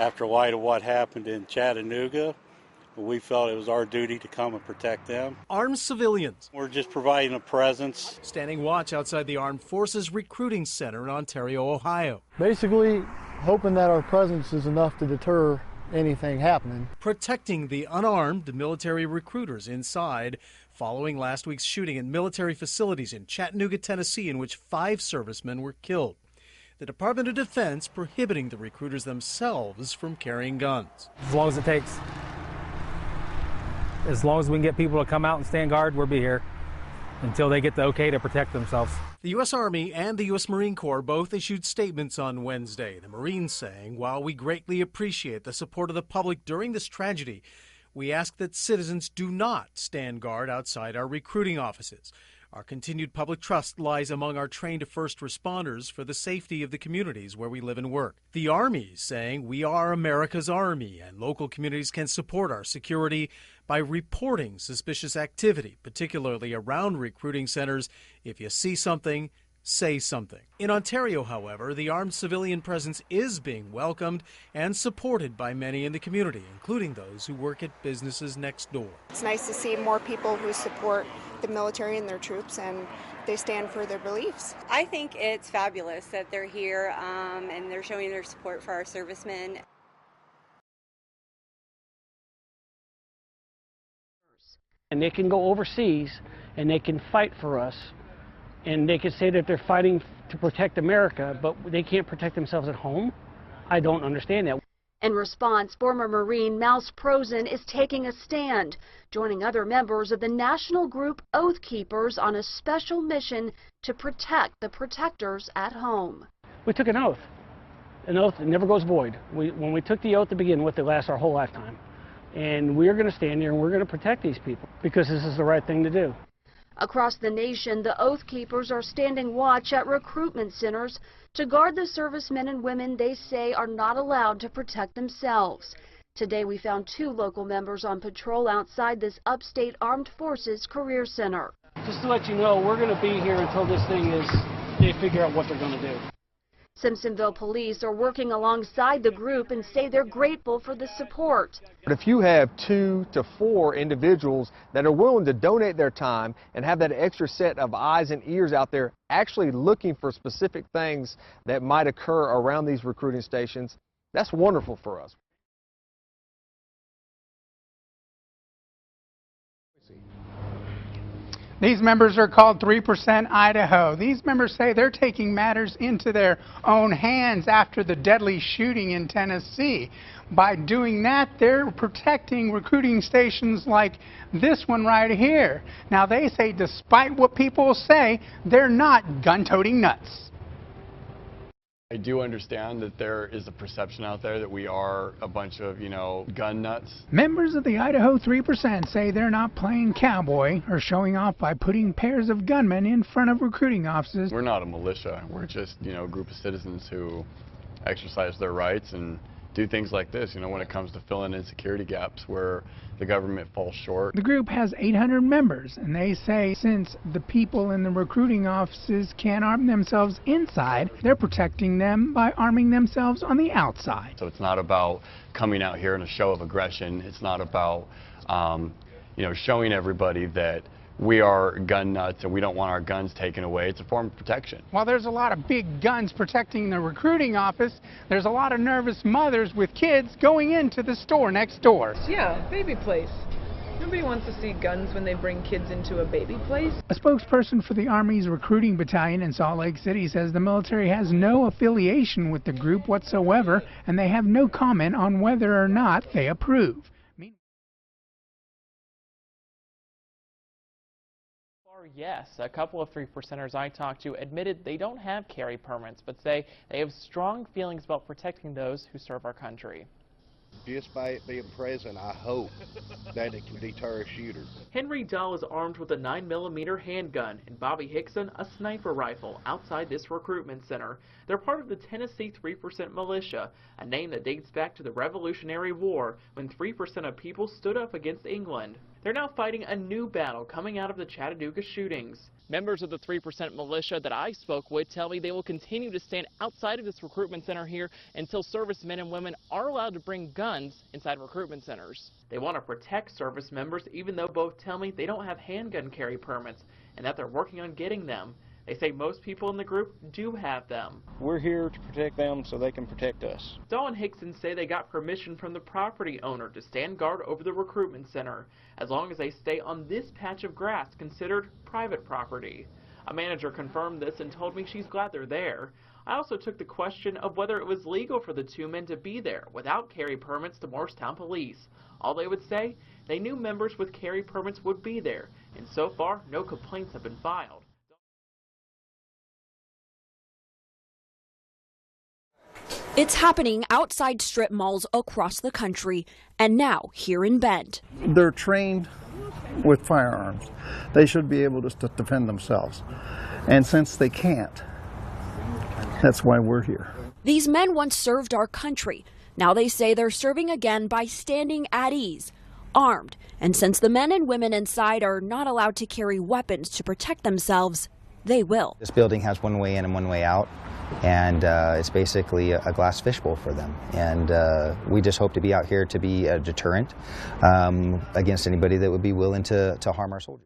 After light of what happened in Chattanooga, we felt it was our duty to come and protect them. Armed civilians. We're just providing a presence. Standing watch outside the Armed Forces Recruiting Center in Ontario, Ohio. Basically, hoping that our presence is enough to deter anything happening. Protecting the unarmed military recruiters inside following last week's shooting at military facilities in Chattanooga, Tennessee, in which 5 servicemen were killed. The Department of Defense prohibiting the recruiters themselves from carrying guns. As long as it takes. As long as we can get people to come out and stand guard, we'll be here until they get the okay to protect themselves. The U.S. Army and the U.S. Marine Corps both issued statements on Wednesday. The Marines saying, while we greatly appreciate the support of the public during this tragedy, we ask that citizens do not stand guard outside our recruiting offices. Our continued public trust lies among our trained first responders for the safety of the communities where we live and work. The Army saying we are America's Army and local communities can support our security by reporting suspicious activity, particularly around recruiting centers. If you see something, say something. In Ontario, however, the armed civilian presence is being welcomed and supported by many in the community, including those who work at businesses next door. It's nice to see more people who support the military and their troops, and they stand for their beliefs. I think it's fabulous that they're here and they're showing their support for our servicemen. And they can go overseas and they can fight for us. And they can say that they're fighting to protect America, but they can't protect themselves at home? I don't understand that. In response, former Marine Mouse Prosen is taking a stand, joining other members of the national group Oath Keepers on a special mission to protect the protectors at home. We took an oath. An oath that never goes void. When we took the oath to begin with, it lasts our whole lifetime. And we're going to stand here and we're going to protect these people because this is the right thing to do. Across the nation, the Oath Keepers are standing watch at recruitment centers to guard the servicemen and women they say are not allowed to protect themselves. Today we found 2 local members on patrol outside this upstate Armed Forces Career Center. Just to let you know, we're going to be here until this thing is, they figure out what they're going to do. Simpsonville police are working alongside the group and say they're grateful for the support. But if you have 2 to 4 individuals that are willing to donate their time and have that extra set of eyes and ears out there actually looking for specific things that might occur around these recruiting stations, that's wonderful for us. These members are called 3% Idaho. These members say they're taking matters into their own hands after the deadly shooting in Tennessee. By doing that, they're protecting recruiting stations like this one right here. Now, they say despite what people say, they're not gun-toting nuts. I do understand that there is a perception out there that we are a bunch of, gun nuts. Members of the Idaho 3% say they're not playing cowboy or showing off by putting pairs of gunmen in front of recruiting offices. We're not a militia. We're just, a group of citizens who exercise their rights and do things like this, when it comes to filling in security gaps where the government falls short. The group has 800 members, and they say since the people in the recruiting offices can't arm themselves inside, they're protecting them by arming themselves on the outside. So it's not about coming out here in a show of aggression. It's not about, showing everybody that we are gun nuts and we don't want our guns taken away. It's a form of protection. While there's a lot of big guns protecting the recruiting office, there's a lot of nervous mothers with kids going into the store next door. Yeah, baby place. Nobody wants to see guns when they bring kids into a baby place. A spokesperson for the Army's recruiting battalion in Salt Lake City says the military has no affiliation with the group whatsoever, and they have no comment on whether or not they approve. Yes, a couple of 3%ers I talked to admitted they don't have carry permits, but say they have strong feelings about protecting those who serve our country. Just by it being present, I hope that it can deter a shooter. Henry Dahl is armed with a 9mm handgun and Bobby Hickson a sniper rifle outside this recruitment center. They're part of the Tennessee 3% Militia, a name that dates back to the Revolutionary War when 3% of people stood up against England. They're now fighting a new battle coming out of the Chattanooga shootings. Members of the 3% militia that I spoke with tell me they will continue to stand outside of this recruitment center here until servicemen and women are allowed to bring guns inside recruitment centers. They want to protect service members, even though both tell me they don't have handgun carry permits and that they're working on getting them. They say most people in the group do have them. We're here to protect them so they can protect us. Dahl and Hickson say they got permission from the property owner to stand guard over the recruitment center, as long as they stay on this patch of grass considered private property. A manager confirmed this and told me she's glad they're there. I also took the question of whether it was legal for the two men to be there without carry permits to Morristown Police. All they would say, they knew members with carry permits would be there, and so far no complaints have been filed. It's happening outside strip malls across the country, and now here in Bend. They're trained with firearms. They should be able to defend themselves. And since they can't, that's why we're here. These men once served our country. Now they say they're serving again by standing at ease, armed. And since the men and women inside are not allowed to carry weapons to protect themselves, they will. This building has one way in and one way out. And it's basically a glass fishbowl for them. And we just hope to be out here to be a deterrent against anybody that would be willing to harm our soldiers.